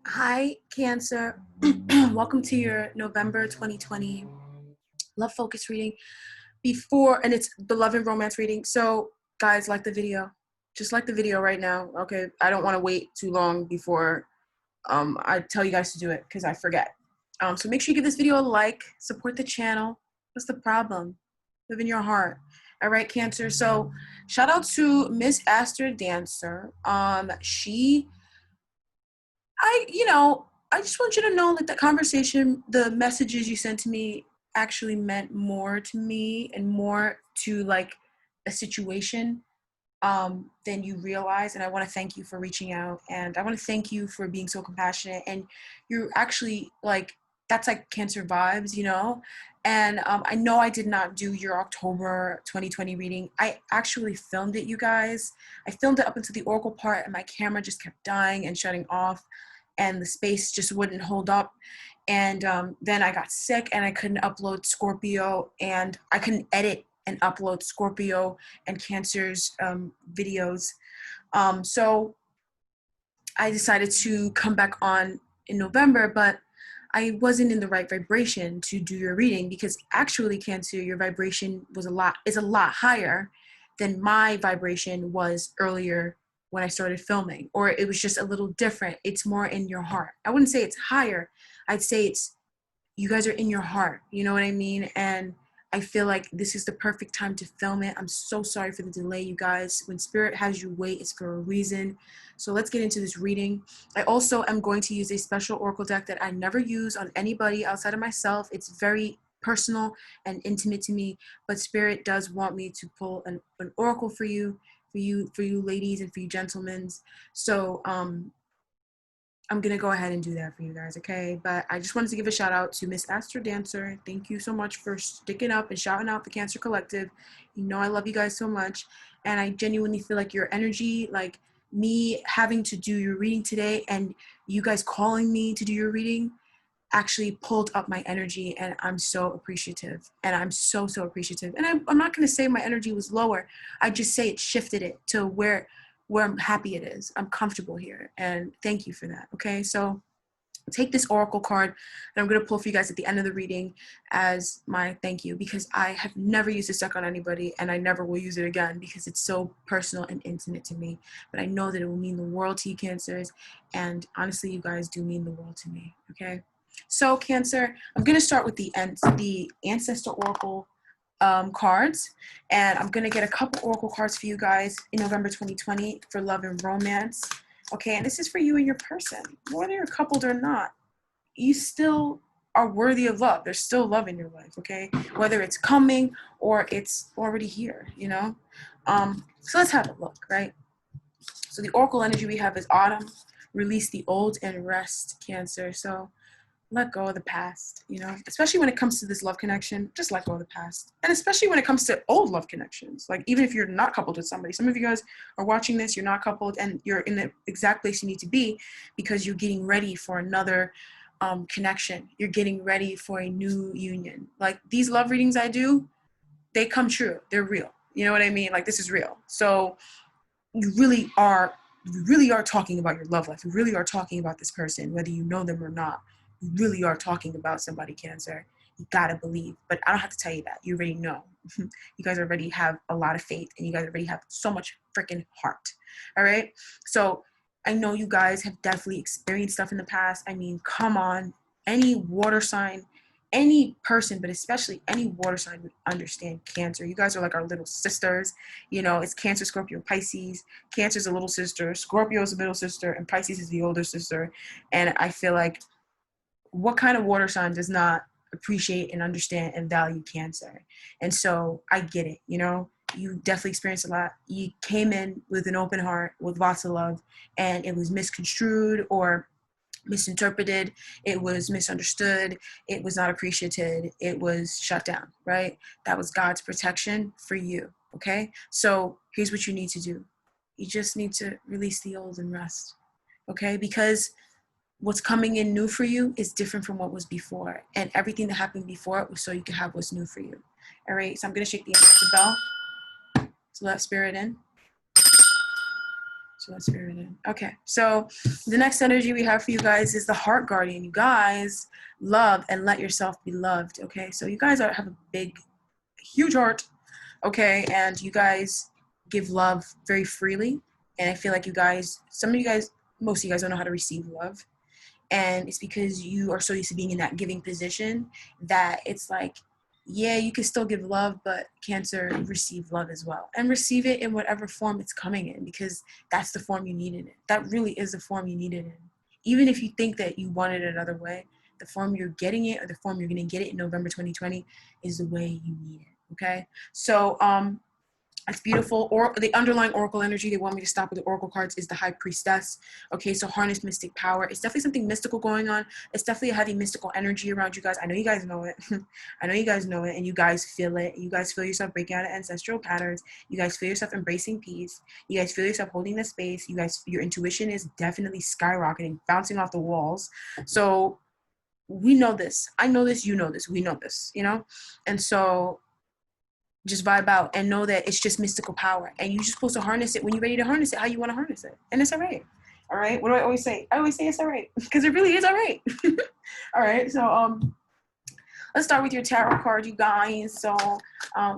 Hi, Cancer. Welcome to your November 2020 love focus reading. And it's the love and romance reading. So, guys, like the video. Just like the video right now. Okay, I don't want to wait too long before I tell you guys to do it because I forget. So make sure you give this video a like, support the channel. What's the problem? Live in your heart. All right, Cancer. So, shout out to Miss Aster Dancer. She I just want you to know that the conversation, the messages you sent to me actually meant more to me and more to like a situation than you realize. And I want to thank you for reaching out. And I want to thank you for being so compassionate. And you're actually like, that's like Cancer vibes, you know? And I know I did not do your October 2020 reading. I actually filmed it, you guys. I filmed it up until the Oracle part, and my camera just kept dying and shutting off, and the space just wouldn't hold up. And then I got sick and I couldn't upload Scorpio, and I couldn't edit and upload Scorpio and Cancer's videos. So I decided to come back on in November, but I wasn't in the right vibration to do your reading because actually, Cancer, your vibration is a lot higher than my vibration was earlier when I started filming, or it was just a little different. It's more in your heart. I wouldn't say it's higher. I'd say it's you guys are in your heart. You know what I mean? And I feel like this is the perfect time to film it. I'm so sorry for the delay, you guys. When Spirit has you wait, it's for a reason. So let's get into this reading. I also am going to use a special oracle deck that I never use on anybody outside of myself. It's very personal and intimate to me, but Spirit does want me to pull an oracle for you ladies and for you gentlemen. So I'm going to go ahead and do that for you guys, okay? But I just wanted to give a shout out to Miss Aster Dancer. Thank you so much for sticking up and shouting out the Cancer Collective. You know I love you guys so much. And I genuinely feel like your energy, like me having to do your reading today and you guys calling me to do your reading actually pulled up my energy, and I'm so appreciative. And I'm so appreciative. And I'm not going to say my energy was lower. I just say it shifted it to where I'm happy it is. I'm comfortable here. And thank you for that. Okay. So take this oracle card that I'm going to pull for you guys at the end of the reading as my thank you, because I have never used this deck on anybody and I never will use it again because it's so personal and intimate to me. But I know that it will mean the world to you, Cancers. And honestly, you guys do mean the world to me. Okay. So Cancer, I'm going to start with the Ancestor Oracle cards, and I'm going to get a couple oracle cards for you guys in November 2020 for love and romance. Okay, and this is for you and your person. Whether you're coupled or not, you still are worthy of love. There's still love in your life, okay? Whether it's coming or it's already here, you know? So let's have a look, right? So the oracle energy we have is autumn, release the old and rest, Cancer. So let go of the past, you know, especially when it comes to this love connection. Just let go of the past. And especially when it comes to old love connections, like even if you're not coupled with somebody. Some of you guys are watching this, you're not coupled, and you're in the exact place you need to be because you're getting ready for another connection. You're getting ready for a new union. Like these love readings I do, they come true. They're real. You know what I mean? Like this is real. So you really are talking about your love life. You really are talking about this person, whether you know them or not. You really are talking about somebody, Cancer. You gotta believe. But I don't have to tell you that. You already know. You guys already have a lot of faith, and you guys already have so much freaking heart. All right? So I know you guys have definitely experienced stuff in the past. I mean, come on. Any water sign, any person, but especially any water sign would understand Cancer. You guys are like our little sisters. You know, it's Cancer, Scorpio, Pisces. Cancer's a little sister, Scorpio is a middle sister, and Pisces is the older sister. And I feel like what kind of water sign does not appreciate and understand and value Cancer? And so I get it, you know, you definitely experienced a lot. You came in with an open heart, with lots of love, and it was misconstrued or misinterpreted, it was misunderstood, it was not appreciated, it was shut down, right? That was God's protection for you, okay? So here's what you need to do. You just need to release the old and rest, okay? Because what's coming in new for you is different from what was before, and everything that happened before was so you can have what's new for you. All right, so I'm gonna shake the bell to let spirit in. So that's spirit in. Okay, so the next energy we have for you guys is the heart guardian. You guys love and let yourself be loved. Okay, so you guys have a big, huge heart. Okay, and you guys give love very freely. And I feel like you guys, some of you guys, most of you guys don't know how to receive love. And it's because you are so used to being in that giving position that it's like, yeah, you can still give love, but Cancer, receive love as well. And receive it in whatever form it's coming in, because that's the form you need it in. That really is the form you need it in. Even if you think that you want it another way, the form you're getting it, or the form you're going to get it in November 2020, is the way you need it. Okay? So, it's beautiful. Or the underlying oracle energy they want me to stop with the oracle cards is the High Priestess. Okay, so harness mystic power. It's definitely something mystical going on. It's definitely a heavy mystical energy around you guys. I know you guys know it. I know you guys know it, and you guys feel it. You guys feel yourself breaking out of ancestral patterns. You guys feel yourself embracing peace. You guys feel yourself holding the space. You guys, your intuition is definitely skyrocketing, bouncing off the walls. So we know this. I know this. You know this. We know this. You know, and so just vibe out and know that it's just mystical power, and you're just supposed to harness it when you're ready to harness it, how you want to harness it, and it's all right. All right, what do I always say? I always say it's all right, because it really is all right. All right, so let's start with your tarot card, you guys. So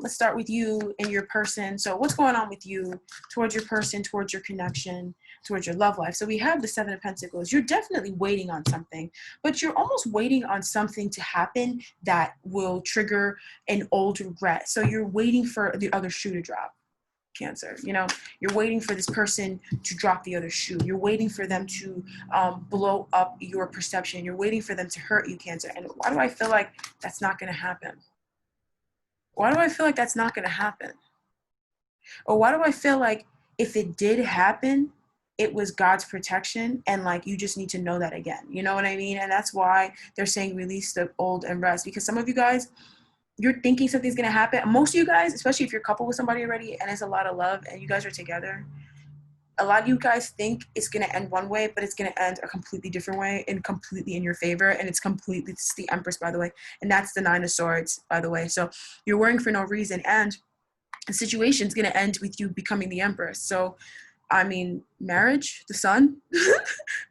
let's start with you and your person. So what's going on with you, towards your person, towards your connection, towards your love life? So we have the Seven of Pentacles. You're definitely waiting on something, but you're almost waiting on something to happen that will trigger an old regret. So you're waiting for the other shoe to drop, Cancer. You know, you're waiting for this person to drop the other shoe. You're waiting for them to blow up your perception. You're waiting for them to hurt you, Cancer. And why do I feel like that's not going to happen? Why do I feel like that's not going to happen? Or why do I feel like if it did happen, it was God's protection, and like you just need to know that again? You know what I mean? And that's why they're saying release the old and rest, because some of you guys, you're thinking something's going to happen. Most of you guys, especially if you're coupled with somebody already and it's a lot of love and you guys are together, a lot of you guys think it's going to end one way, but it's going to end a completely different way and completely in your favor. And it's completely, it's the Empress, by the way. And that's the Nine of Swords, by the way. So you're worrying for no reason. And the situation's going to end with you becoming the Empress. So, I mean, marriage, the sun,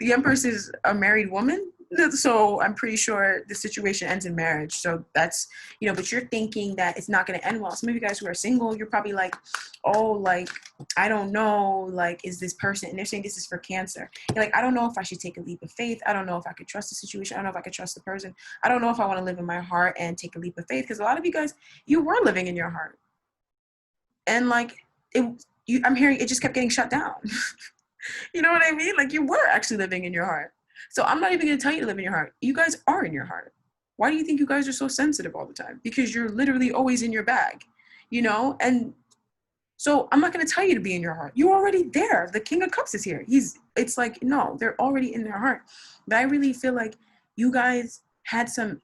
the Empress is a married woman. So I'm pretty sure the situation ends in marriage. So that's, you know, but you're thinking that it's not going to end well. Some of you guys who are single, you're probably like, oh, like, I don't know, like, is this person, and they're saying this is for Cancer. You're like, I don't know if I should take a leap of faith. I don't know if I could trust the situation. I don't know if I could trust the person. I don't know if I want to live in my heart and take a leap of faith. Because a lot of you guys, you were living in your heart. And like, I'm hearing it just kept getting shut down. You know what I mean? Like, you were actually living in your heart. So I'm not even going to tell you to live in your heart. You guys are in your heart. Why do you think you guys are so sensitive all the time? Because you're literally always in your bag, you know? And so I'm not going to tell you to be in your heart. You're already there. The King of Cups is here. It's like, no, they're already in their heart. But I really feel like you guys had some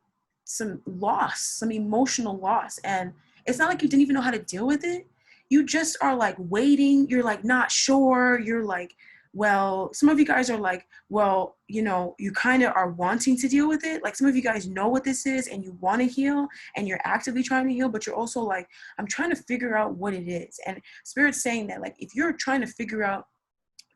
loss, some emotional loss. And it's not like you didn't even know how to deal with it. You just are like waiting. You're like not sure. You're like, well, some of you guys are like, well, you know, you kind of are wanting to deal with it. Like, some of you guys know what this is and you want to heal and you're actively trying to heal, but you're also like, I'm trying to figure out what it is. And Spirit's saying that, like, if you're trying to figure out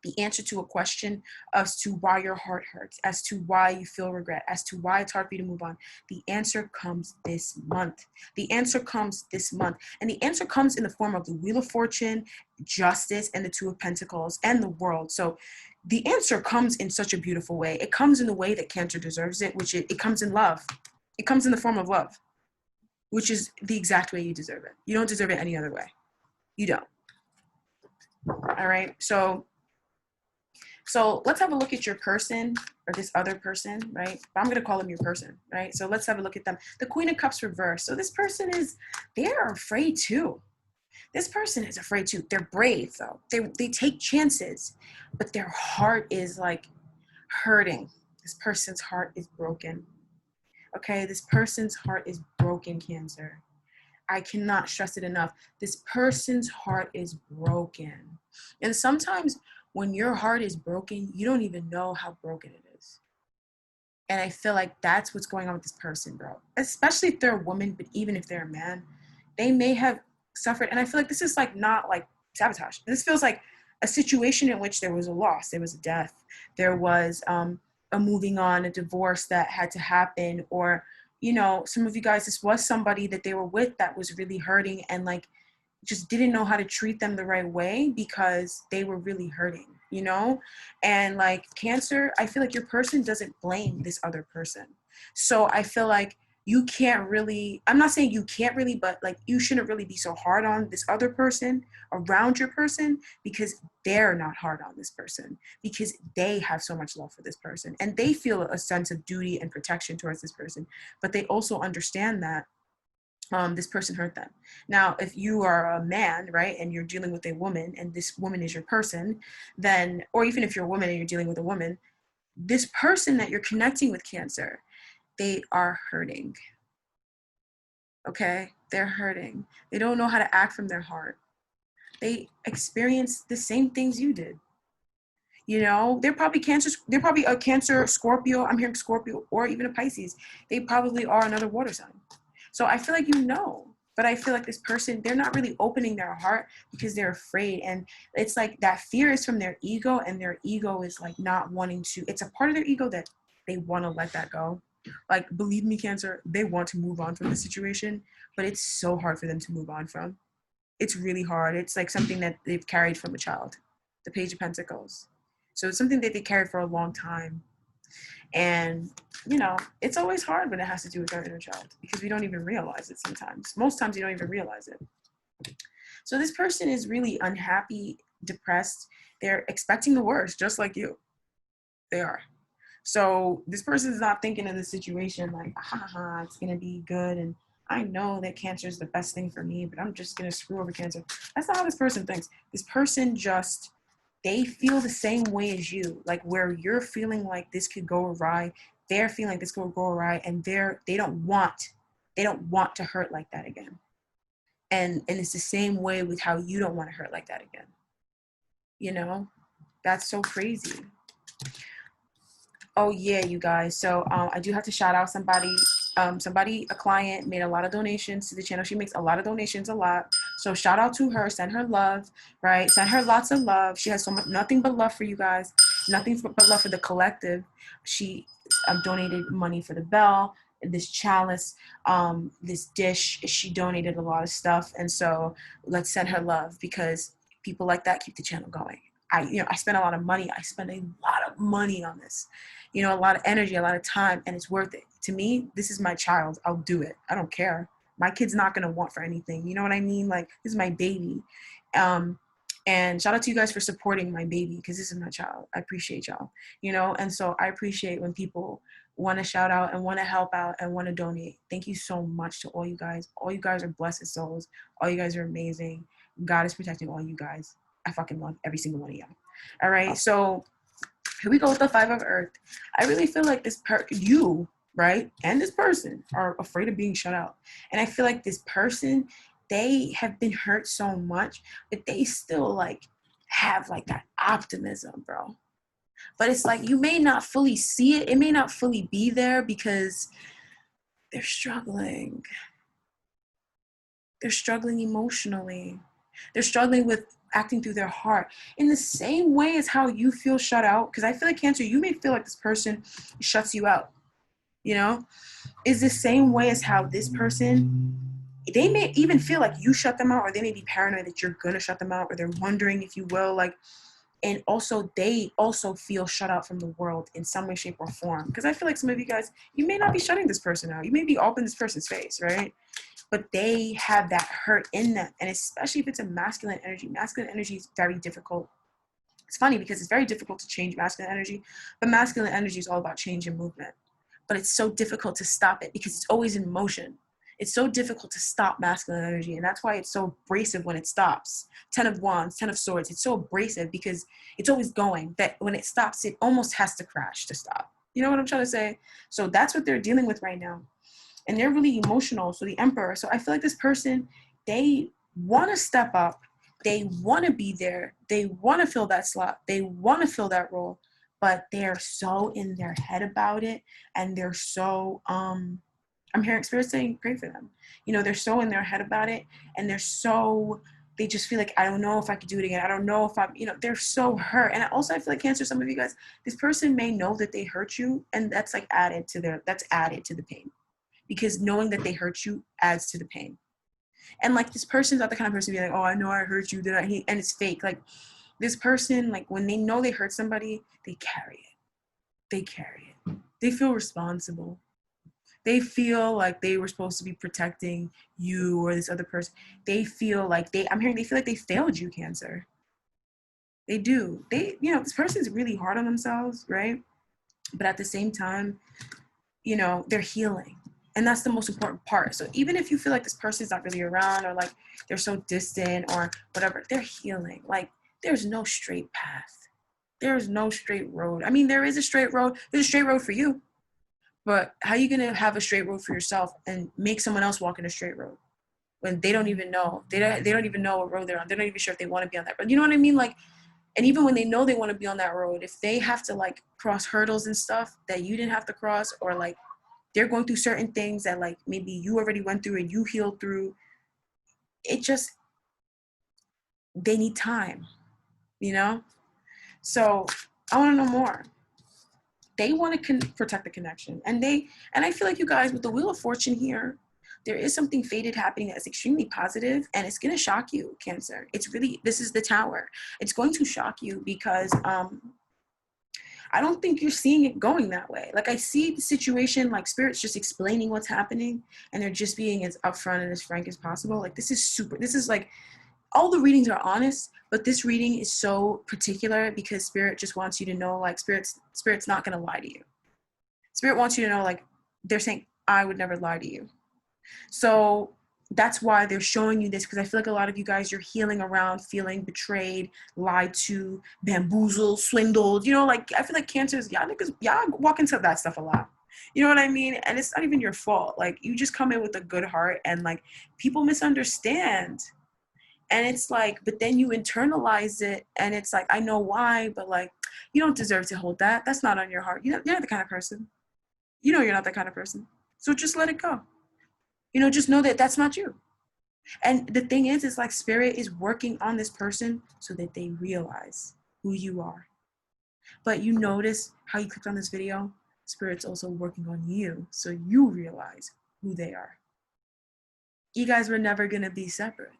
the answer to a question as to why your heart hurts, as to why you feel regret, as to why it's hard for you to move on, the answer comes this month. The answer comes this month. And the answer comes in the form of the Wheel of Fortune, Justice, and the Two of Pentacles, and the World. So the answer comes in such a beautiful way. It comes in the way that Cancer deserves it, which it comes in love. It comes in the form of love, which is the exact way you deserve it. You don't deserve it any other way. You don't. All right. So let's have a look at your person, or this other person, right? But I'm going to call them your person, right? So let's have a look at them. The Queen of Cups reversed. So this person they're afraid too. This person is afraid too. They're brave though. They take chances, but their heart is like hurting. This person's heart is broken. Okay, this person's heart is broken, Cancer. I cannot stress it enough. This person's heart is broken. And sometimes when your heart is broken, you don't even know how broken it is. And I feel like that's what's going on with this person, bro. Especially if they're a woman, but even if they're a man, they may have suffered. And I feel like this is like not like sabotage. This feels like a situation in which there was a loss, there was a death, there was a moving on, a divorce that had to happen, or, you know, some of you guys, this was somebody that they were with that was really hurting and like just didn't know how to treat them the right way because they were really hurting, you know? And like Cancer, I feel like your person doesn't blame this other person. So I feel like you can't really, I'm not saying you can't really, but like you shouldn't really be so hard on this other person around your person because they're not hard on this person, because they have so much love for this person and they feel a sense of duty and protection towards this person, but they also understand that this person hurt them. Now, if you are a man, right, and you're dealing with a woman and this woman is your person, then, or even if you're a woman and you're dealing with a woman, this person that you're connecting with, Cancer, they are hurting. Okay? They're hurting. They don't know how to act from their heart. They experience the same things you did. You know, they're probably a Cancer, Scorpio, I'm hearing Scorpio, or even a Pisces. They probably are another water sign. So I feel like you know, but I feel like this person, they're not really opening their heart because they're afraid. And it's like that fear is from their ego, and their ego is like not wanting to, it's a part of their ego that they want to let that go. Like, believe me, Cancer, they want to move on from the situation, but it's so hard for them to move on from. It's really hard. It's like something that they've carried from a child, the Page of Pentacles. So it's something that they carried for a long time. And, you know, it's always hard when it has to do with our inner child because we don't even realize it sometimes. Most times you don't even realize it. So this person is really unhappy, depressed. They're expecting the worst, just like you. They are. So this person is not thinking of the situation like, it's going to be good. And I know that Cancer is the best thing for me, but I'm just going to screw over Cancer. That's not how this person thinks. This person just, they feel the same way as you, like where you're feeling like this could go awry, they're feeling like this could go awry, and they don't want to hurt like that again. And it's the same way with how you don't want to hurt like that again. You know, that's so crazy. Oh yeah, you guys. So I do have to shout out somebody. A client made a lot of donations to the channel. She makes a lot of donations, a lot. So shout out to her. Send her love, right? Send her lots of love. She has so much, nothing but love for you guys. Nothing but love for the collective. She donated money for the bell, this chalice, this dish. She donated a lot of stuff, and so let's send her love because people like that keep the channel going. I spend a lot of money. I spend a lot of money on this. You know, a lot of energy, a lot of time, and it's worth it. To me, this is my child. I'll do it. I don't care. My kid's not going to want for anything. You know what I mean? Like, this is my baby. And shout out to you guys for supporting my baby because this is my child. I appreciate y'all, you know? And so I appreciate when people want to shout out and want to help out and want to donate. Thank you so much to all you guys. All you guys are blessed souls. All you guys are amazing. God is protecting all you guys. I fucking love every single one of y'all. All right, so here we go with the Five of Earth. I really feel like you, right, and this person are afraid of being shut out. And I feel like this person, they have been hurt so much, but they still like have like that optimism, bro. But it's like you may not fully see it. It may not fully be there because they're struggling. They're struggling emotionally. They're struggling with acting through their heart in the same way as how you feel shut out. Because I feel like Cancer, you may feel like this person shuts you out, you know, is the same way as how this person, they may even feel like you shut them out, or they may be paranoid that you're going to shut them out, or they're wondering if you will, like, and also they also feel shut out from the world in some way, shape, or form. Because I feel like some of you guys, you may not be shutting this person out. You may be all in this person's face, right? But they have that hurt in them. And especially if it's a masculine energy is very difficult. It's funny because it's very difficult to change masculine energy, but masculine energy is all about change and movement. But it's so difficult to stop it because it's always in motion. It's so difficult to stop masculine energy. And that's why it's so abrasive when it stops. 10 of Wands, 10 of Swords. It's so abrasive because it's always going that when it stops, it almost has to crash to stop. You know what I'm trying to say? So that's what they're dealing with right now. And they're really emotional. So the Emperor. So I feel like this person, they want to step up. They want to be there. They want to fill that slot. They want to fill that role. But they're so in their head about it. And they're so, I'm hearing Spirit saying, pray for them. You know, they're so in their head about it. And they're so they just feel like, I don't know if I could do it again. I don't know if I'm, they're so hurt. And also I feel like Cancer, some of you guys, this person may know that they hurt you, and that's like added to the pain, because knowing that they hurt you adds to the pain. And like, this person's not the kind of person to be like, oh, I know I hurt you, and it's fake. Like, this person, like, when they know they hurt somebody, they carry it. They feel responsible. They feel like they were supposed to be protecting you or this other person. They feel like they feel like they failed you, Cancer. They do. This person's really hard on themselves, right? But at the same time, they're healing. And that's the most important part. So even if you feel like this person's not really around, or like they're so distant or whatever, they're healing. Like, there's no straight path. There's no straight road. I mean, there is a straight road. There's a straight road for you. But how are you going to have a straight road for yourself and make someone else walk in a straight road when they don't even know? They don't even know what road they're on. They're not even sure if they want to be on that road. You know what I mean? Like, and even when they know they want to be on that road, if they have to like cross hurdles and stuff that you didn't have to cross, or like they're going through certain things that like maybe you already went through and you healed through, they need time, So I want to know more. They want to protect the connection. And I feel like, you guys, with the Wheel of Fortune here, there is something fated happening that's extremely positive, and it's going to shock you, Cancer. This is the Tower. It's going to shock you because I don't think you're seeing it going that way. Like, I see the situation, like Spirit's just explaining what's happening, and they're just being as upfront and as frank as possible. Like, this is like, all the readings are honest, but this reading is so particular because Spirit just wants you to know, like, Spirit's not going to lie to you. Spirit wants you to know, like, they're saying, I would never lie to you. So that's why they're showing you this, because I feel like a lot of you guys, you're healing around feeling betrayed, lied to, bamboozled, swindled. Like, I feel like Cancers, y'all walk into that stuff a lot. You know what I mean? And it's not even your fault. Like, you just come in with a good heart, and like, people misunderstand. And it's like, but then you internalize it, and it's like, I know why, but like, you don't deserve to hold that. That's not on your heart. You're not the kind of person. You're not that kind of person. So just let it go. Just know that that's not you. And the thing is like, Spirit is working on this person so that they realize who you are. But you notice how you clicked on this video? Spirit's also working on you so you realize who they are. You guys were never going to be separate,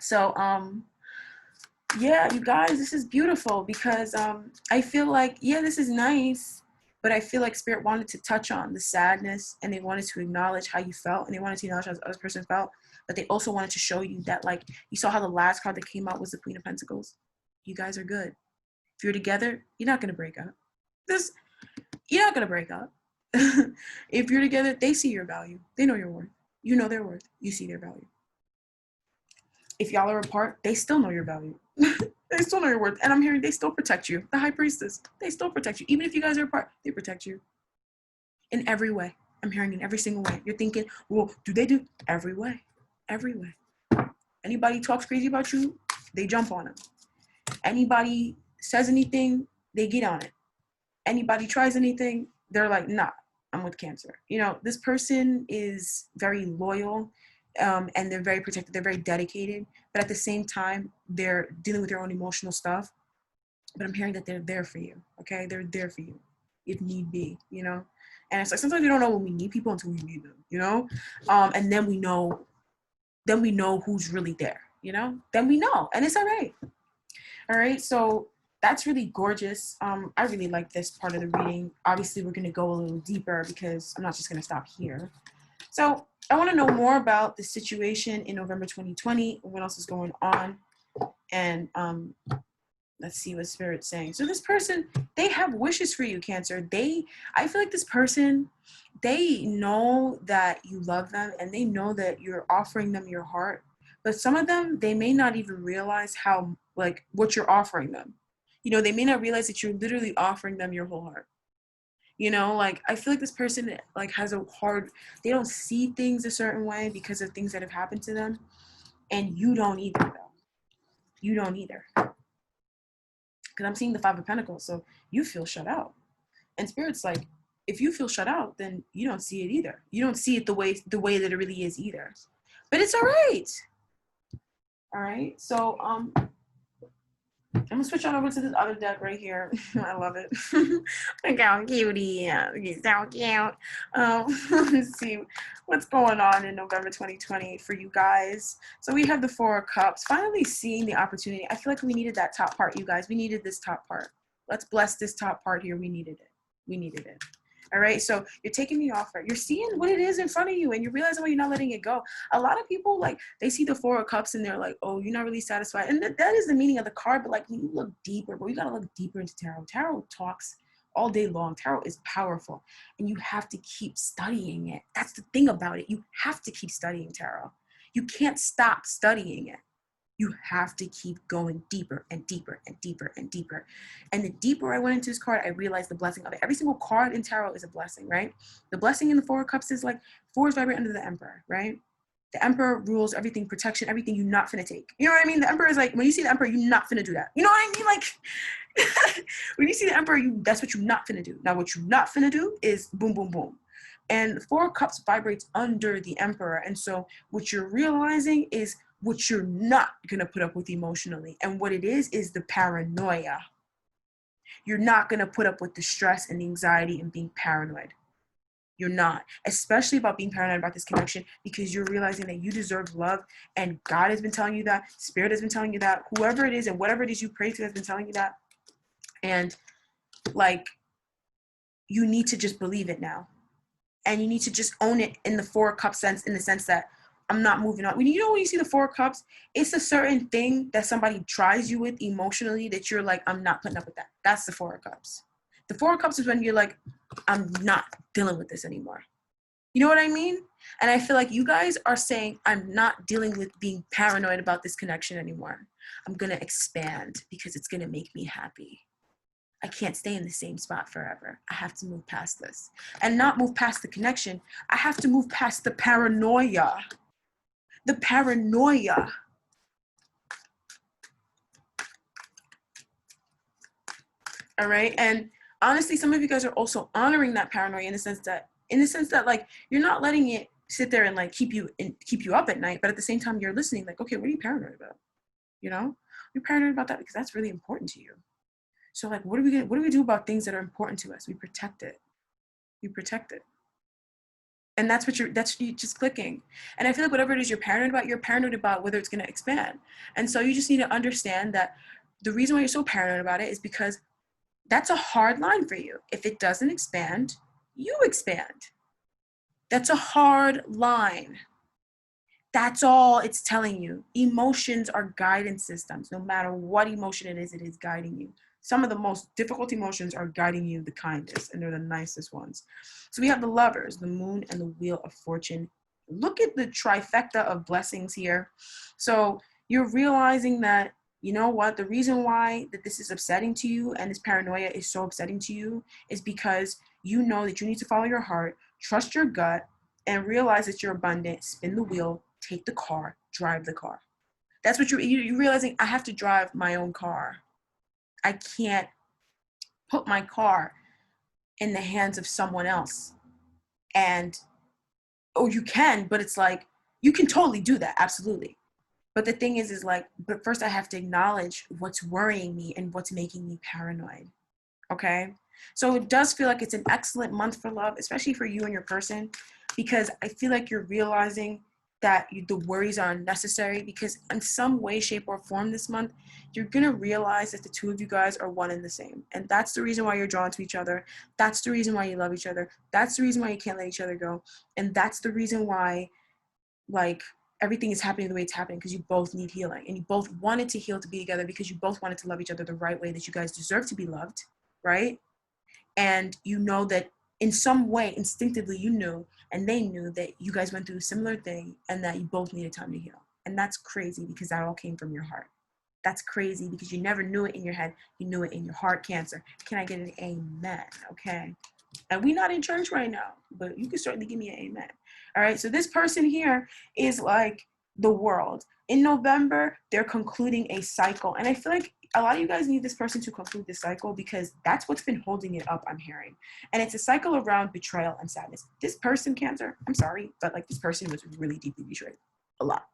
So, yeah, you guys, this is beautiful because I feel like, yeah, this is nice, but I feel like Spirit wanted to touch on the sadness, and they wanted to acknowledge how you felt, and they wanted to acknowledge how the other person felt, but they also wanted to show you that, like, you saw how the last card that came out was the Queen of Pentacles. You guys are good. If you're together, you're not going to break up. You're not going to break up. If you're together, they see your value. They know your worth. You know their worth. You see their value. If y'all are apart, they still know your value. They still know your worth. And I'm hearing they still protect you. The High Priestess, they still protect you. Even if you guys are apart, they protect you. In every way. I'm hearing in every single way. You're thinking, well, do they do? Every way. Every way. Anybody talks crazy about you, they jump on them. Anybody says anything, they get on it. Anybody tries anything, they're like, nah, I'm with Cancer. This person is very loyal. And they're very protected. They're very dedicated, but at the same time, they're dealing with their own emotional stuff. But I'm hearing that they're there for you. Okay, they're there for you if need be. And it's like, sometimes we don't know when we need people until we need them. And then we know who's really there. Then we know, and it's all right. All right, so that's really gorgeous. I really like this part of the reading. Obviously, we're gonna go a little deeper because I'm not just gonna stop here. So I want to know more about the situation in November 2020, what else is going on, and let's see what Spirit's saying. So this person, they have wishes for you, Cancer. I feel like this person, they know that you love them, and they know that you're offering them your heart, but some of them, they may not even realize how, like, what you're offering them. They may not realize that you're literally offering them your whole heart. Like, I feel like this person, like, has they don't see things a certain way because of things that have happened to them. And you don't either, though. You don't either. Because I'm seeing the Five of Pentacles, so you feel shut out. And Spirit's like, if you feel shut out, then you don't see it either. You don't see it the way that it really is either. But it's all right. All right. So I'm gonna switch on over to this other deck right here. I love it. Look how cute he is. He's so cute. Let's see what's going on in November 2020 for you guys. So we have the Four of Cups. Finally seeing the opportunity. I feel like we needed that top part, you guys. We needed this top part. Let's bless this top part here. We needed it. We needed it. All right, so you're taking the offer. You're seeing what it is in front of you, and you're realizing why you're not letting it go. A lot of people, like, they see the Four of Cups, and they're like, oh, you're not really satisfied. And that is the meaning of the card, but, like, when you look deeper, but you got to look deeper into tarot. Tarot talks all day long. Tarot is powerful, and you have to keep studying it. That's the thing about it. You have to keep studying tarot. You can't stop studying it. You have to keep going deeper and deeper and deeper and deeper. And the deeper I went into this card, I realized the blessing of it. Every single card in tarot is a blessing, right? The blessing in the Four of Cups is like, four is vibrant under the Emperor, right? The Emperor rules everything, protection, everything you're not finna take. You know what I mean? The Emperor is like, when you see the Emperor, you're not finna do that. You know what I mean? Like, when you see the Emperor, that's what you're not finna do. Now, what you're not finna do is boom, boom, boom. And the Four of Cups vibrates under the Emperor. And so what you're realizing is what you're not going to put up with emotionally. And what it is the paranoia. You're not going to put up with the stress and the anxiety and being paranoid. You're not, especially about being paranoid about this connection, because you're realizing that you deserve love, and God has been telling you that, Spirit has been telling you that, whoever it is and whatever it is you pray to has been telling you that. And like, you need to just believe it now. And you need to just own it in the Four of Cups sense, in the sense that I'm not moving on. When you see the Four of Cups, it's a certain thing that somebody tries you with emotionally that you're like, I'm not putting up with that. That's the Four of Cups. The Four of Cups is when you're like, I'm not dealing with this anymore. You know what I mean? And I feel like you guys are saying, I'm not dealing with being paranoid about this connection anymore. I'm going to expand because it's going to make me happy. I can't stay in the same spot forever. I have to move past this. And not move past the connection. I have to move past the paranoia. The paranoia. All right? And honestly, some of you guys are also honoring that paranoia in the sense that like, you're not letting it sit there and like keep you up at night, but at the same time you're listening, like, okay, what are you paranoid about? You know? You're paranoid about that because that's really important to you. So like, what do we do about things that are important to us? We protect it. We protect it. And that's you just clicking. And I feel like whatever it is you're paranoid about whether it's going to expand. And so you just need to understand that the reason why you're so paranoid about it is because that's a hard line for you. If it doesn't expand, you expand. That's a hard line. That's all it's telling you. Emotions are guidance systems. No matter what emotion it is guiding you. Some of the most difficult emotions are guiding you the kindest, and they're the nicest ones. So we have the Lovers, the Moon, and the Wheel of Fortune. Look at the trifecta of blessings here. So you're realizing that, you know what, the reason why that this is upsetting to you and this paranoia is so upsetting to you is because you know that you need to follow your heart, trust your gut, and realize that you're abundant. Spin the wheel, take the car, drive the car. That's what you're realizing. I have to drive my own car. I can't put my car in the hands of someone else. And, oh, you can, but it's like, you can totally do that. Absolutely. But the thing is like, but first I have to acknowledge what's worrying me and what's making me paranoid. Okay. So it does feel like it's an excellent month for love, especially for you and your person, because I feel like you're realizing that the worries are unnecessary, because in some way, shape, or form this month, you're going to realize that the two of you guys are one and the same. And that's the reason why you're drawn to each other. That's the reason why you love each other. That's the reason why you can't let each other go. And that's the reason why, like, everything is happening the way it's happening, because you both need healing. And you both wanted to heal to be together because you both wanted to love each other the right way that you guys deserve to be loved, right? And you know that in some way, instinctively, you knew, and they knew that you guys went through a similar thing and that you both needed time to heal. And that's crazy because that all came from your heart. That's crazy because you never knew it in your head. You knew it in your heart, Cancer. Can I get an amen? Okay. And we're not in church right now, but you can certainly give me an amen. All right. So this person here is like the world. In November, they're concluding a cycle. And I feel like a lot of you guys need this person to conclude this cycle because that's what's been holding it up, I'm hearing. And it's a cycle around betrayal and sadness. This person, Cancer, I'm sorry, but like, this person was really deeply betrayed. A lot.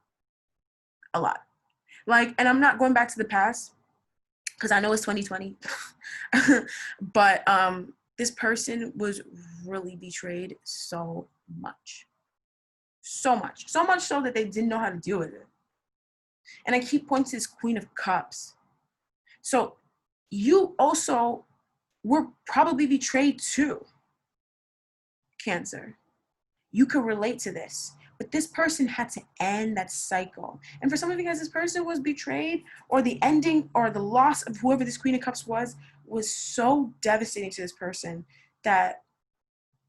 Like, and I'm not going back to the past because I know it's 2020, but this person was really betrayed so much. So much so that they didn't know how to deal with it. And I keep pointing to this Queen of Cups. So you also were probably betrayed too, Cancer. You could relate to this, but this person had to end that cycle. And for some of you guys, this person was betrayed, or the ending or the loss of whoever this Queen of Cups was so devastating to this person that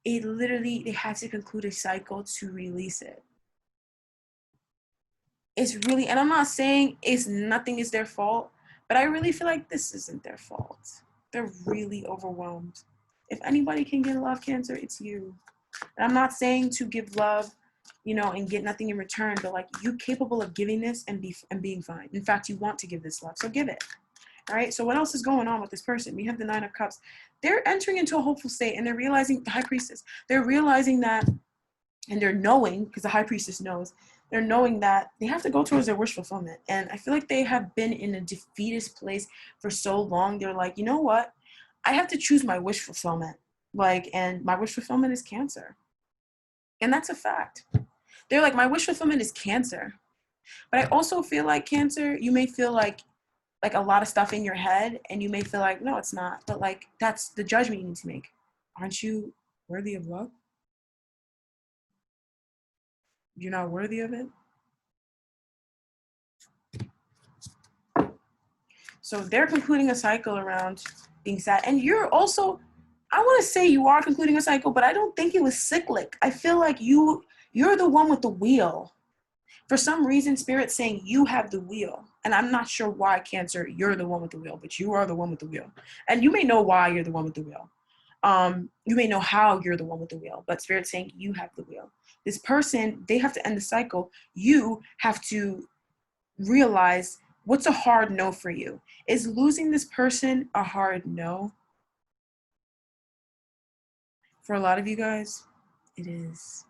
they had to conclude a cycle to release it. It's really, and I'm not saying nothing is their fault, but I really feel like this isn't their fault. They're really overwhelmed. If anybody can give love, Cancer, it's you. And I'm not saying to give love, and get nothing in return, but like, you're capable of giving this and being fine. In fact, you want to give this love, so give it. All right. So what else is going on with this person? We have the Nine of Cups. They're entering into a hopeful state, and they're realizing, the High Priestess, they're realizing that, and they're knowing, because the High Priestess knows, they're knowing that they have to go towards their wish fulfillment. And I feel like they have been in a defeatist place for so long. They're like, you know what? I have to choose my wish fulfillment. Like, and my wish fulfillment is Cancer. And that's a fact. They're like, my wish fulfillment is Cancer. But I also feel like, Cancer, you may feel like a lot of stuff in your head, and you may feel like, no, it's not. But like, that's the judgment you need to make. Aren't you worthy of love? You're not worthy of it? So they're concluding a cycle around being sad. And you're also, I want to say you are concluding a cycle, but I don't think it was cyclic. I feel like you're the one with the wheel. For some reason, Spirit's saying you have the wheel. And I'm not sure why, Cancer, you're the one with the wheel, but you are the one with the wheel. And you may know why you're the one with the wheel. You may know how you're the one with the wheel, but Spirit's saying you have the wheel. This person, they have to end the cycle. You have to realize, what's a hard no for you? Is losing this person a hard no? For a lot of you guys, it is.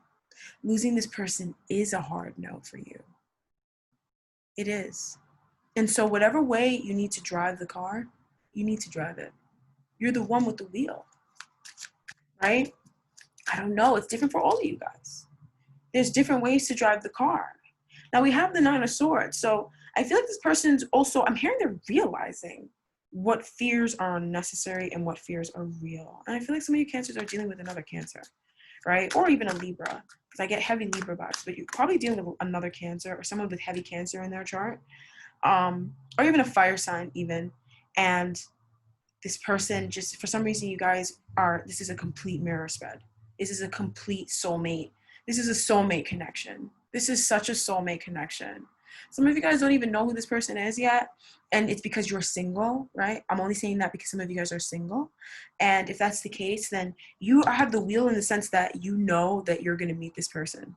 Losing this person is a hard no for you. It is. And so whatever way you need to drive the car, you need to drive it. You're the one with the wheel, right? I don't know. It's different for all of you guys. There's different ways to drive the car. Now we have the Nine of Swords. So I feel like this person's also, I'm hearing they're realizing what fears are unnecessary and what fears are real. And I feel like some of you Cancers are dealing with another Cancer, right? Or even a Libra, because I get heavy Libra vibes, but you're probably dealing with another Cancer or someone with heavy Cancer in their chart, or even a fire sign even. And this person, just for some reason, you guys this is a complete mirror spread. This is a complete soulmate. This is a soulmate connection. This is such a soulmate connection. Some of you guys don't even know who this person is yet, and it's because you're single, right? I'm only saying that because some of you guys are single. And if that's the case, then you have the wheel in the sense that you know that you're going to meet this person.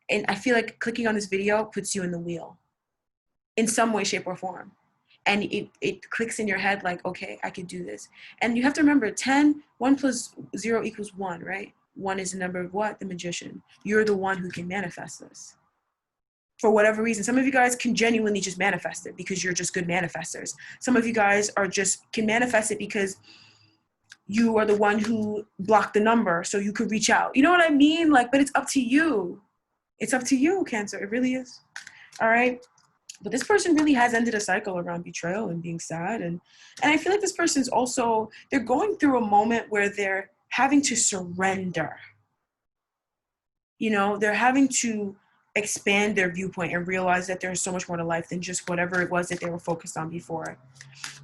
And I feel like clicking on this video puts you in the wheel in some way, shape, or form. And it clicks in your head like, okay, I could do this. And you have to remember, 1 plus 0 equals 1, right? 1 is the number of what? The Magician. You're the one who can manifest this. For whatever reason, some of you guys can genuinely just manifest it because you're just good manifestors. Some of you guys can manifest it because you are the one who blocked the number so you could reach out. You know what I mean? Like, but it's up to you. It's up to you, Cancer. It really is. All right. But this person really has ended a cycle around betrayal and being sad. And I feel like this person's also, they're going through a moment where they're having to surrender. They're having to expand their viewpoint and realize that there's so much more to life than just whatever it was that they were focused on before.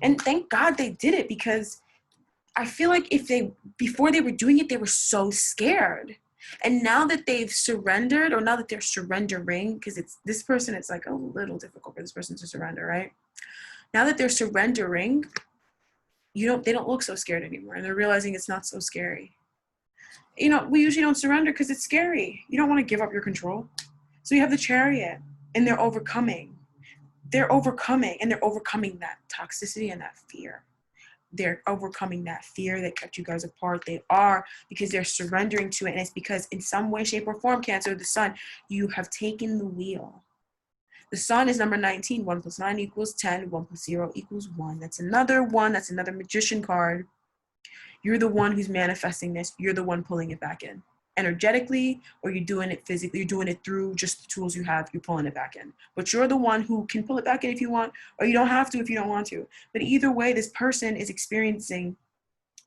And thank God they did it, because I feel like before they were doing it, they were so scared. And now that they've surrendered, or now that they're surrendering, because this person, it's like a little difficult for this person to surrender, right? Now that they're surrendering, they don't look so scared anymore, and they're realizing it's not so scary. We usually don't surrender because it's scary. You don't want to give up your control. So you have the Chariot, and they're overcoming. They're overcoming, and they're overcoming that toxicity and that fear. They're overcoming that fear that kept you guys apart. They are, because they're surrendering to it. And it's because in some way, shape, or form, Cancer, the Sun, you have taken the wheel. The sun is number 19. 1 plus 9 equals 10. 1 plus 0 equals 1. That's another one. That's another magician card. You're the one who's manifesting this. You're the one pulling it back in. Energetically, or you're doing it physically, you're doing it through just the tools you have, you're pulling it back in. But you're the one who can pull it back in if you want, or you don't have to if you don't want to. But either way, this person is experiencing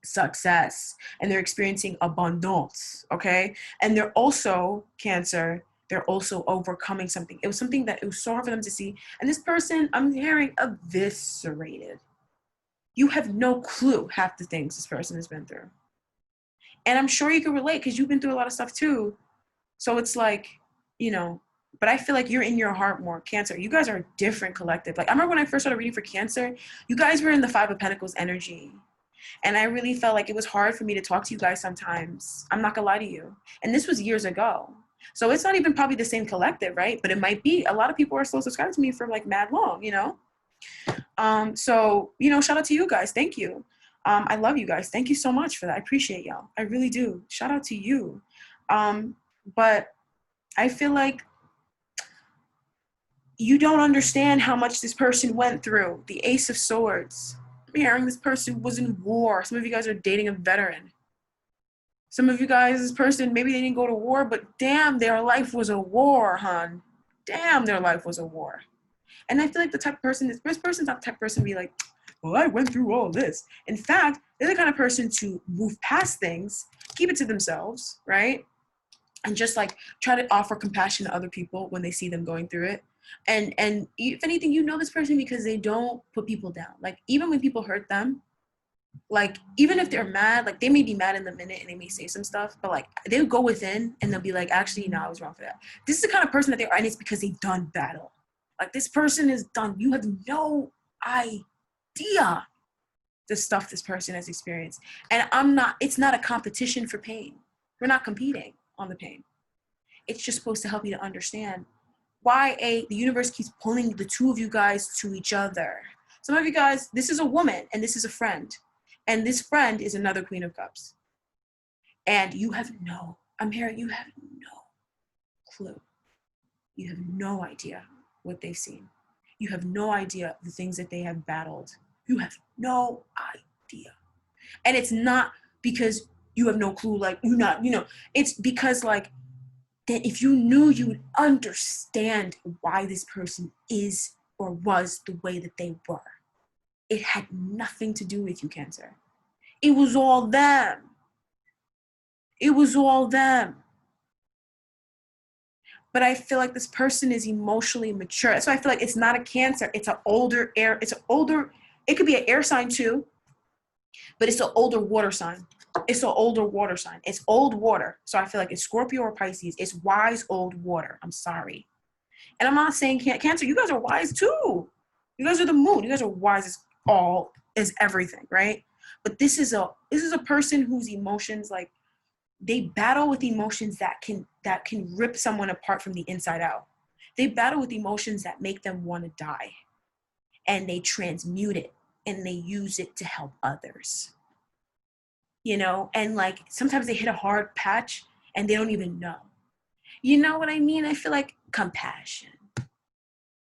success and they're experiencing abundance, okay? And they're also, Cancer, they're also overcoming something. It was something that it was so hard for them to see. And this person, I'm hearing, eviscerated. You have no clue half the things this person has been through. And I'm sure you can relate because you've been through a lot of stuff too. So it's like, you know, but I feel like you're in your heart more. Cancer, you guys are a different collective. Like I remember when I first started reading for Cancer, you guys were in the 5 of Pentacles energy. And I really felt like it was hard for me to talk to you guys sometimes. I'm not gonna lie to you. And this was years ago. So it's not even probably the same collective, right? But it might be. A lot of people are still subscribed to me for like mad long, you know? So, you know, shout out to you guys. Thank you. I love you guys. Thank you so much for that. I appreciate y'all. I really do. Shout out to you. But I feel like you don't understand how much this person went through. The Ace of Swords. I'm hearing this person was in war. Some of you guys are dating a veteran. Some of you guys, this person, maybe they didn't go to war, but damn, their life was a war, hon. Damn, their life was a war. And I feel like the type of person, this person's not the type of person to be like, well, I went through all this. In fact, they're the kind of person to move past things, keep it to themselves, right? And just like try to offer compassion to other people when they see them going through it. And if anything, you know this person because they don't put people down. Like even when people hurt them, like even if they're mad, like they may be mad in the minute and they may say some stuff, but like they'll go within and they'll be like, actually, no, I was wrong for that. This is the kind of person that they are, and it's because they've done battle. Like this person is done. You have no idea the stuff this person has experienced. And it's not a competition for pain. We're not competing on the pain. It's just supposed to help you to understand why the universe keeps pulling the two of you guys to each other. Some of you guys, this is a woman and this is a friend. And this friend is another Queen of Cups. And you have you have no clue. You have no idea what they've seen. You have no idea the things that they have battled. You have no idea. And it's not because you have no clue, like you're not, it's because like that if you knew, you would understand why this person is or was the way that they were. It had nothing to do with you, Cancer. It was all them. It was all them. But I feel like this person is emotionally mature. So I feel like it's not a Cancer. It's an older air. It could be an air sign too, but it's an older water sign. It's an older water sign. It's old water. So I feel like it's Scorpio or Pisces. It's wise old water. I'm sorry. And I'm not saying Cancer, you guys are wise too. You guys are the moon. You guys are wise as everything, right? But this is a person whose emotions, like, they battle with emotions that can rip someone apart from the inside out. They battle with emotions that make them want to die. And they transmute it and they use it to help others. And like sometimes they hit a hard patch and they don't even know. You know what I mean? I feel like compassion.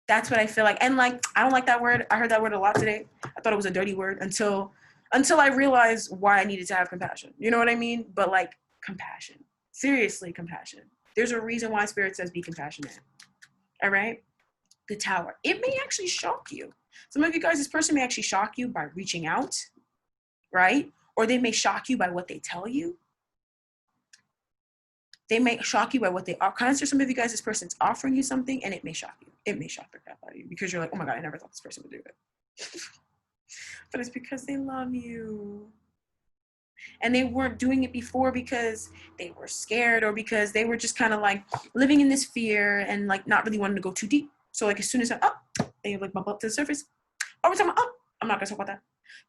That's what I feel like. And like, I don't like that word. I heard that word a lot today. I thought it was a dirty word until I realized why I needed to have compassion. You know what I mean? But like compassion, seriously, compassion. There's a reason why Spirit says be compassionate. All right. The Tower. It may actually shock you. Some of you guys, this person may actually shock you by reaching out, right? Or they may shock you by what they tell you. They may shock you by what they are. Cancer, some of you guys, this person's offering you something and it may shock you. It may shock the crap out of you because you're like, oh my God, I never thought this person would do it. But it's because they love you. And they weren't doing it before because they were scared or because they were just kind of like living in this fear and like not really wanting to go too deep. So like as soon as they like bump up to the surface, every time I'm not gonna talk about that.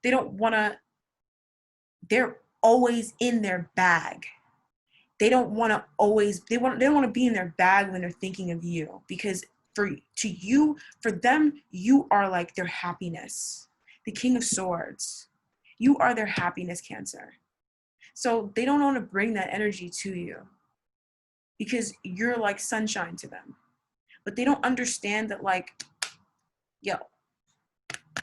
They don't wanna, they're always in their bag. They don't want to be in their bag when they're thinking of you because for them, you are like their happiness. The King of Swords. You are their happiness, Cancer. So they don't want to bring that energy to you because you're like sunshine to them. but they don't understand that, like, yo,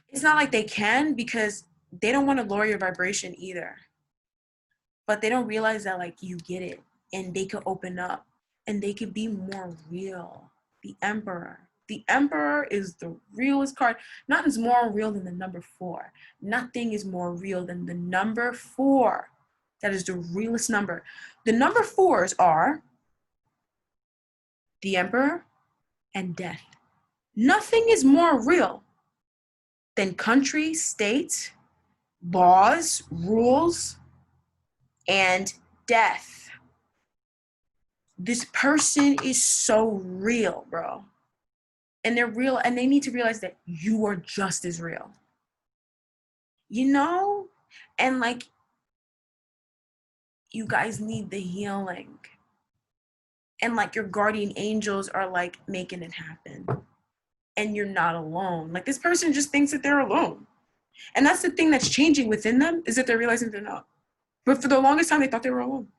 it's not like they can, because they don't want to lower your vibration either. But they don't realize that, like, you get it, and they could open up, and they could be more real. The Emperor. The Emperor is the realest card. Nothing's more real than the number 4. Nothing is more real than the number 4. That is the realest number. The number 4s are the Emperor and death. Nothing is more real than country, state, laws, rules, and death. This person is so real, bro. And they're real, and they need to realize that you are just as real. You know? And like, you guys need the healing. And like, your guardian angels are like making it happen. And you're not alone. Like, this person just thinks that they're alone. And that's the thing that's changing within them, is that they're realizing they're not. But for the longest time, they thought they were alone.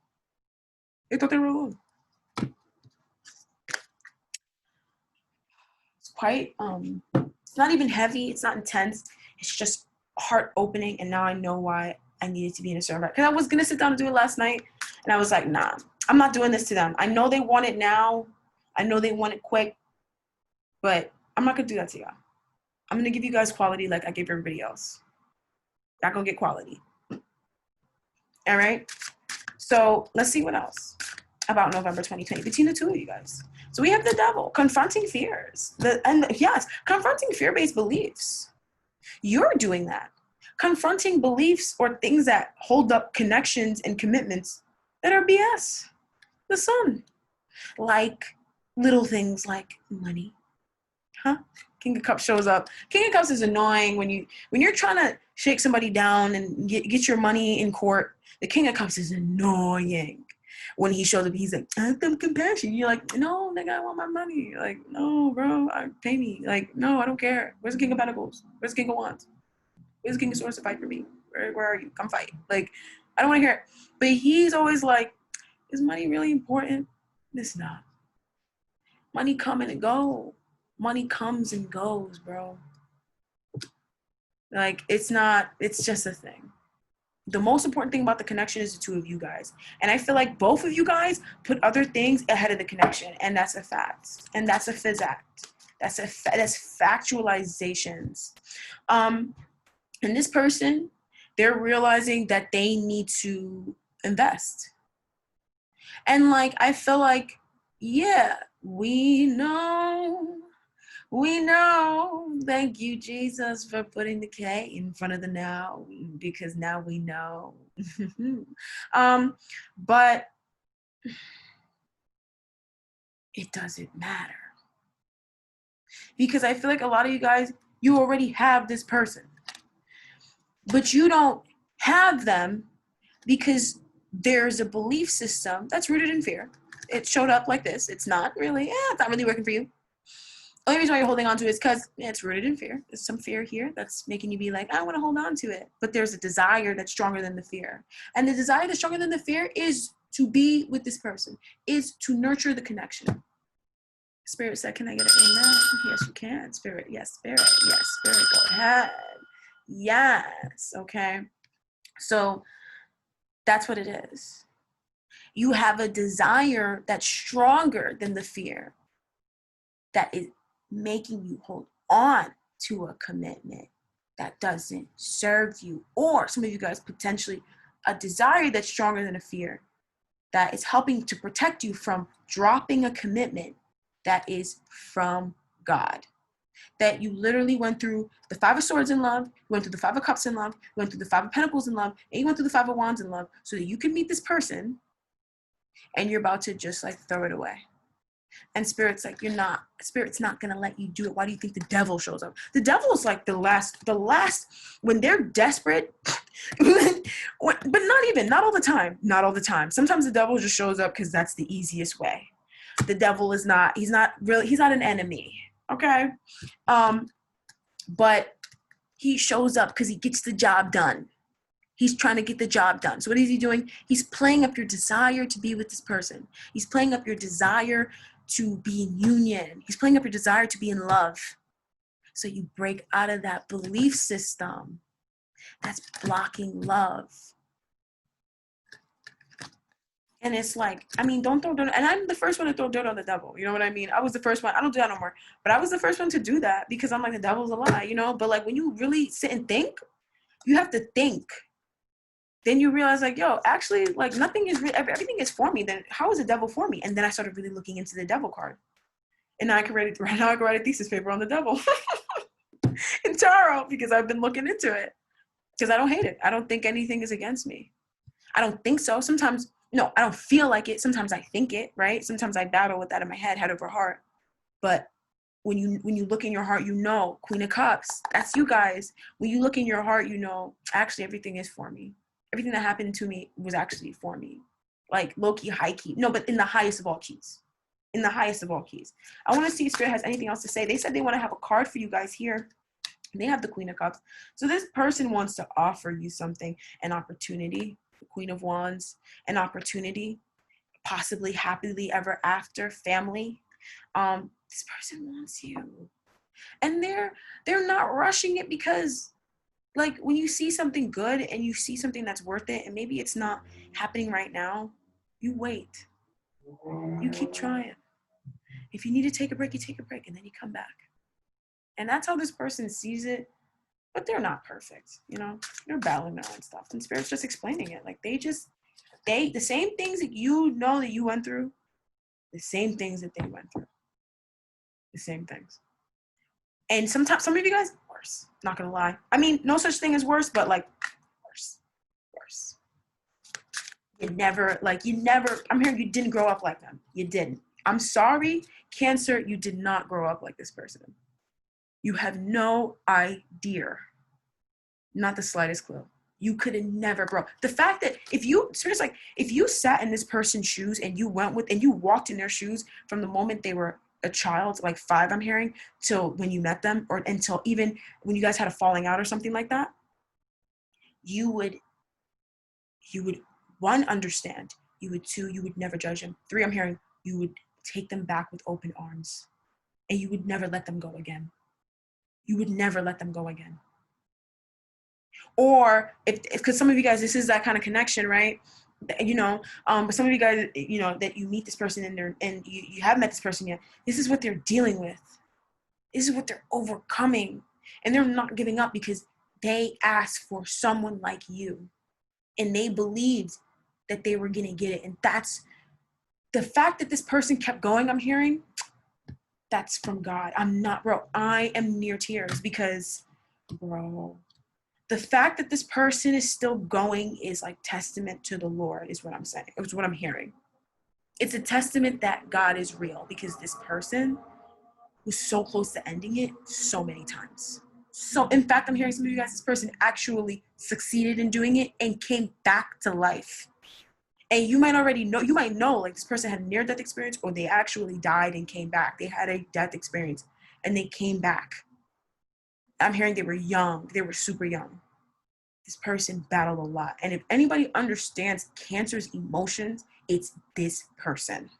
They thought they were alone. It's quite, it's not even heavy. It's not intense. It's just heart opening. And now I know why I needed to be in a server. Because I was going to sit down and do it last night. And I was like, nah, I'm not doing this to them. I know they want it now. I know they want it quick. But I'm not going to do that to y'all. I'm going to give you guys quality like I gave everybody else. Y'all going to get quality. All right? So let's see what else about November 2020 between the two of you guys. So we have the devil, confronting fears. Confronting fear-based beliefs. You're doing that. Confronting beliefs or things that hold up connections and commitments that are BS. The sun. Like little things like money. Huh? King of Cups shows up. King of Cups is annoying when you're trying to shake somebody down and get your money in court. The King of Cups is annoying. When he shows up, he's like, I have compassion. You're like, no, nigga, I want my money. Like, no, bro, pay me. Like, no, I don't care. Where's the King of Pentacles? Where's the King of Wands? Where's the King of Swords to fight for me? Where are you? Come fight. Like, I don't want to hear it. But he's always like, is money really important? It's not. Money come and go. Money comes and goes, bro. Like, it's not, it's just a thing. The most important thing about the connection is the two of you guys. And I feel like both of you guys put other things ahead of the connection. And that's a fact. And that's a physact. That's factualizations. And this person, they're realizing that they need to invest. And like, I feel like, yeah, we know. Thank you, Jesus, for putting the K in front of the now, because now we know. But it doesn't matter. Because I feel like a lot of you guys, you already have this person. But you don't have them because there's a belief system that's rooted in fear. It showed up like this. It's not really working for you. The only reason why you're holding on to it is because it's rooted in fear. There's some fear here that's making you be like, I want to hold on to it. But there's a desire that's stronger than the fear. And the desire that's stronger than the fear is to be with this person, is to nurture the connection. Spirit said, can I get an amen? Yes, you can. Spirit, yes, Spirit. Yes, Spirit, go ahead. Yes, okay. So that's what it is. You have a desire that's stronger than the fear that is making you hold on to a commitment that doesn't serve you. Or some of you guys potentially a desire that's stronger than a fear that is helping to protect you from dropping a commitment that is from God. That you literally went through the 5 of Swords in love, you went through the 5 of Cups in love, you went through the 5 of Pentacles in love, and you went through the 5 of Wands in love so that you can meet this person and you're about to just like throw it away. And Spirit's like, Spirit's not going to let you do it. Why do you think the devil shows up? The devil is like the last, when they're desperate, but not all the time. Sometimes the devil just shows up because that's the easiest way. The devil is not, he's not an enemy. Okay. But he shows up because he gets the job done. He's trying to get the job done. So what is he doing? He's playing up your desire to be with this person. He's playing up your desire to be in union. He's playing up your desire to be in love. So you break out of that belief system that's blocking love. And it's like, I mean, don't throw dirt. And I'm the first one to throw dirt on the devil. You know what I mean? I was the first one. I don't do that no more. But I was the first one to do that because I'm like, the devil's a lie, you know? But like when you really sit and think, you have to think. Then you realize like, yo, actually, like nothing is, everything is for me. Then how is the devil for me? And then I started really looking into the devil card. And now I can write a thesis paper on the devil in tarot because I've been looking into it. Because I don't hate it. I don't think anything is against me. I don't think so. Sometimes, no, I don't feel like it. Sometimes I think it, right? Sometimes I battle with that in my head over heart. But when you look in your heart, you know, Queen of Cups, that's you guys. When you look in your heart, you know, actually everything is for me. Everything that happened to me was actually for me. Like low-key, high-key. No, but in the highest of all keys. In the highest of all keys. I want to see if Spirit has anything else to say. They said they want to have a card for you guys here. They have the Queen of Cups. So this person wants to offer you something, an opportunity. The Queen of Wands, an opportunity, possibly happily ever after, family. This person wants you. And they're not rushing it because like when you see something good and you see something that's worth it and maybe it's not happening right now, you wait. You keep trying. If you need to take a break, you take a break and then you come back. And that's how this person sees it. But they're not perfect, you know? They're battling their own stuff. And Spirit's just explaining it. Like the same things that you know that you went through, the same things that they went through. The same things. And sometimes, some of you guys, worse. Not gonna lie. I mean, no such thing as worse, but like, worse. I'm hearing you didn't grow up like them. You didn't. I'm sorry, Cancer, you did not grow up like this person. You have no idea. Not the slightest clue. You could have never grown. The fact that if you sat in this person's shoes and you walked in their shoes from the moment they were a child, like 5, I'm hearing, till when you met them, or until even when you guys had a falling out or something like that, you would 1, understand. You would 2, you would never judge them. 3, I'm hearing, you would take them back with open arms. And you would never let them go again. You would never let them go again. Or because some of you guys, this is that kind of connection, right? You know, but some of you guys, you know, that you meet this person and you haven't met this person yet. This is what they're dealing with. This is what they're overcoming. And they're not giving up because they asked for someone like you. And they believed that they were going to get it. And that's the fact that this person kept going, I'm hearing, that's from God. I am near tears because, bro, the fact that this person is still going is like testament to the Lord, is what I'm saying. It's what I'm hearing. It's a testament that God is real because this person was so close to ending it so many times. So, in fact, I'm hearing some of you guys, this person actually succeeded in doing it and came back to life. And you might know, like this person had a near-death experience or they actually died and came back. They had a death experience and they came back. I'm hearing they were young. They were super young. This person battled a lot. And if anybody understands Cancer's emotions, it's this person.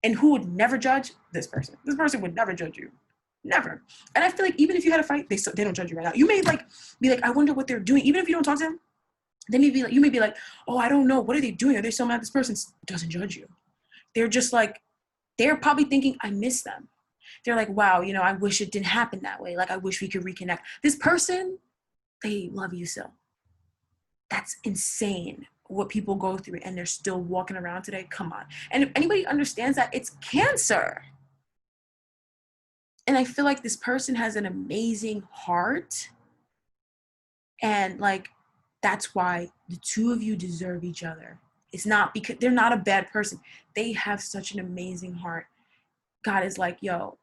And who would never judge? This person. This person would never judge you. Never. And I feel like even if you had a fight, they don't judge you right now. You may be like, I wonder what they're doing. Even if you don't talk to them, you may be like, oh, I don't know. What are they doing? Are they so mad? This person doesn't judge you. They're just like, they're probably thinking, I miss them. They're like, wow, you know, I wish it didn't happen that way. Like, I wish we could reconnect. This person, they love you still. That's insane what people go through and they're still walking around today. Come on. And if anybody understands that, it's Cancer. And I feel like this person has an amazing heart. And like, that's why the two of you deserve each other. It's not because they're not a bad person. They have such an amazing heart. God is like, yo,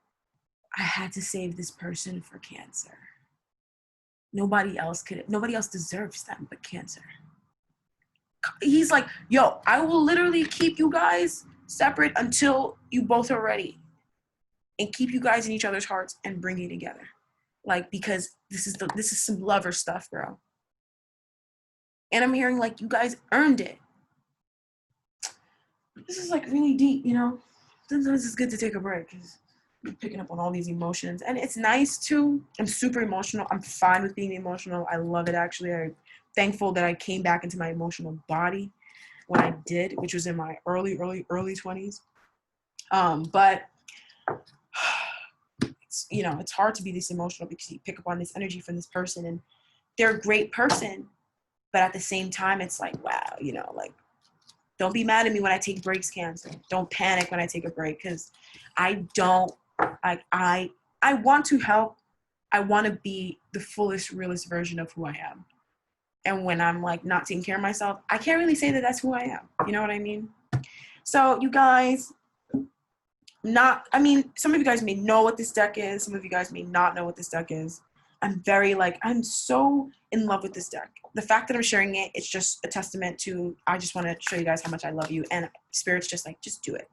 I had to save this person for Cancer. Nobody else deserves them but Cancer. He's like, yo, I will literally keep you guys separate until you both are ready and keep you guys in each other's hearts and bring you together. Like, because this is some lover stuff, bro. And I'm hearing like you guys earned it. This is like really deep, you know? sometimes it's good to take a break because you're picking up on all these emotions. And it's nice too. I'm super emotional. I'm fine with being emotional. I love it, actually. I'm thankful that I came back into my emotional body when I did, which was in my early 20s. But it's, you know, it's hard to be this emotional because you pick up on this energy from this person, and they're a great person. But at the same time, it's like, wow, you know, like, don't be mad at me when I take breaks, Cancer. Don't panic when I take a break, because I don't, I want to help. I want to be the fullest, realest version of who I am. And when I'm like not taking care of myself, I can't really say that that's who I am. You know what I mean? So you guys, some of you guys may know what this deck is. Some of you guys may not know what this deck is. I'm so in love with this deck. The fact that I'm sharing it, it's just a testament to, I just want to show you guys how much I love you. And Spirit's just like, just do it.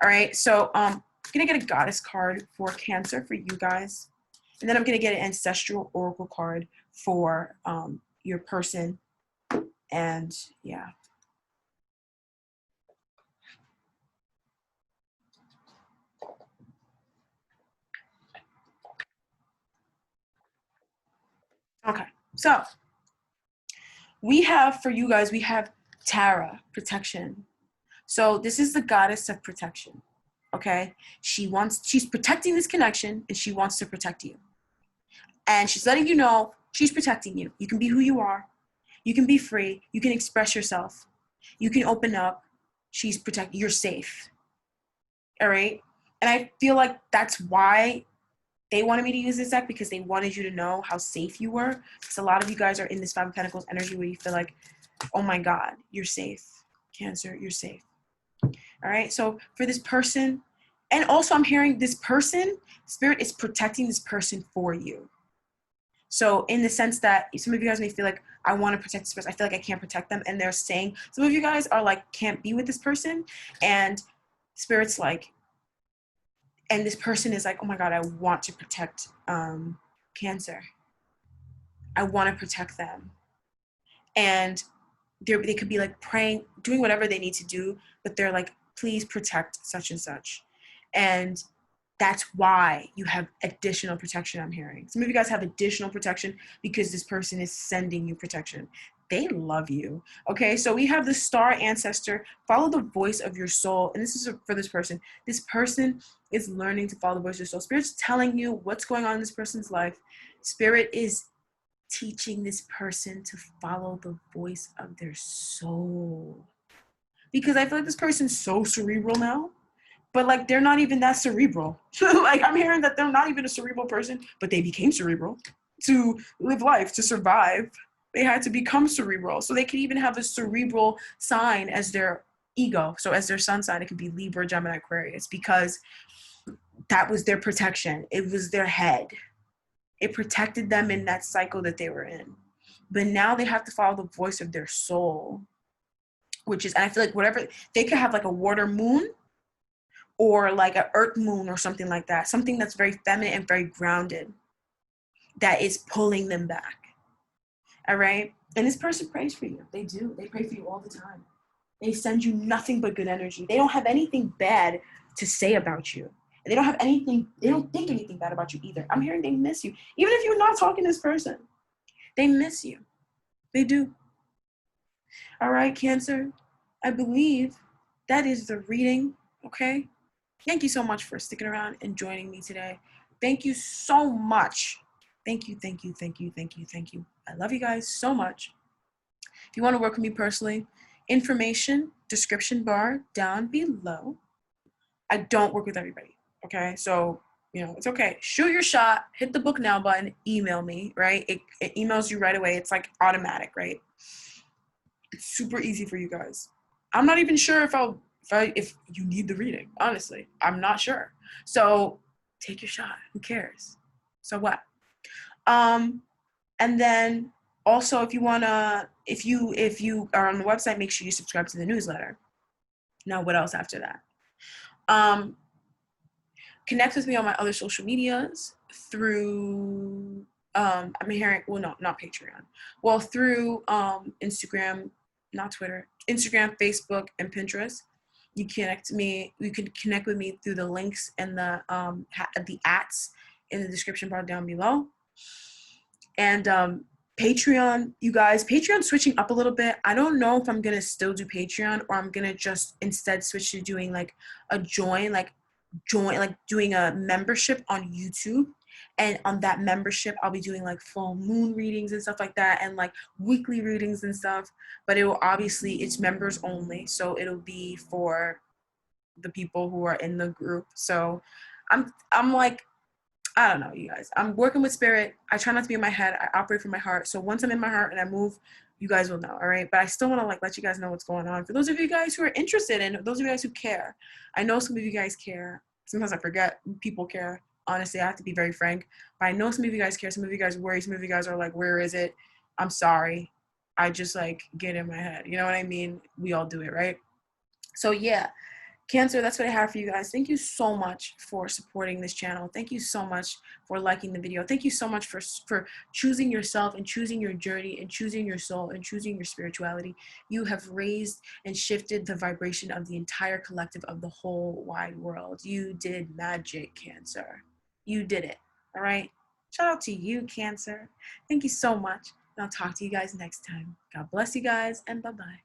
All right. So I'm going to get a goddess card for Cancer for you guys. And then I'm going to get an ancestral oracle card for your person. And yeah. Okay. So we have, for you guys, we have Tara, protection. So this is the goddess of protection. Okay. She's protecting this connection, and she wants to protect you. And she's letting you know she's protecting you. You can be who you are. You can be free. You can express yourself. You can open up. She's protecting. You're safe. All right. And I feel like that's why they wanted me to use this deck, because they wanted you to know how safe you were. Because a lot of you guys are in this Five of Pentacles energy where you feel like, oh my God, you're safe. Cancer, you're safe. All right. So for this person, and also I'm hearing this person, Spirit is protecting this person for you. So in the sense that some of you guys may feel like, I want to protect this person, I feel like I can't protect them. And they're saying, some of you guys are like, can't be with this person. And Spirit's like, and this person is like, oh my God, I want to protect Cancer. I want to protect them. And they could be like praying, doing whatever they need to do, but they're like, please protect such and such. And that's why you have additional protection, I'm hearing. Some of you guys have additional protection because this person is sending you protection. They love you. Okay, so we have the star ancestor. Follow the voice of your soul. And this is for this person. This person is learning to follow the voice of your soul. Spirit's telling you what's going on in this person's life. Spirit is teaching this person to follow the voice of their soul. Because I feel like this person's so cerebral now. But like, they're not even that cerebral. Like, I'm hearing that they're not even a cerebral person, but they became cerebral to live life, to survive. They had to become cerebral. So they could even have a cerebral sign as their ego. So as their sun sign, it could be Libra, Gemini, Aquarius, because that was their protection. It was their head. It protected them in that cycle that they were in. But now they have to follow the voice of their soul, which is, and I feel like whatever, they could have like a water moon, or like an earth moon or something like that. Something that's very feminine and very grounded that is pulling them back. All right? And this person prays for you. They do. They pray for you all the time. They send you nothing but good energy. They don't have anything bad to say about you. And they don't have anything, they don't think anything bad about you either. I'm hearing they miss you. Even if you're not talking to this person, they miss you. They do. All right, Cancer. I believe that is the reading, okay? Thank you so much for sticking around and joining me today. Thank you so much. Thank you, thank you, thank you, thank you, thank you. I love you guys so much. If you want to work with me personally, information, description bar down below. I don't work with everybody, okay? So, you know, it's okay. Shoot your shot, hit the book now button, email me, right? It emails you right away. It's like automatic, right? It's super easy for you guys. I'm not even sure if you need the reading, honestly. I'm not sure. So take your shot. Who cares? So what? And then also, if you are on the website, make sure you subscribe to the newsletter. Now, what else after that? Connect with me on my other social medias through I'm hearing, well, no, not Patreon. Well, through Instagram, not Twitter, Instagram, Facebook, and Pinterest. You can connect with me through the links and the ats in the description bar down below. And Patreon, you guys, Patreon's switching up a little bit. I don't know if I'm gonna still do Patreon or I'm gonna just instead switch to doing like a join, like doing a membership on YouTube. And on that membership, I'll be doing like full moon readings and stuff like that, and like weekly readings and stuff. But it will obviously, it's members only, so it'll be for the people who are in the group. So I'm like, I don't know, you guys. I'm working with spirit. I try not to be in my head. I operate from my heart. So once I'm in my heart and I move, you guys will know, all right? But I still want to like let you guys know what's going on. For those of you guys who are interested and those of you guys who care, I know some of you guys care. Sometimes I forget people care. Honestly, I have to be very frank. But I know some of you guys care. Some of you guys worry. Some of you guys are like, where is it? I'm sorry. I just like get in my head. You know what I mean? We all do it, right? So yeah. Cancer, that's what I have for you guys. Thank you so much for supporting this channel. Thank you so much for liking the video. Thank you so much for choosing yourself and choosing your journey and choosing your soul and choosing your spirituality. You have raised and shifted the vibration of the entire collective of the whole wide world. You did magic, Cancer. You did it. All right? Shout out to you, Cancer. Thank you so much. And I'll talk to you guys next time. God bless you guys, and bye-bye.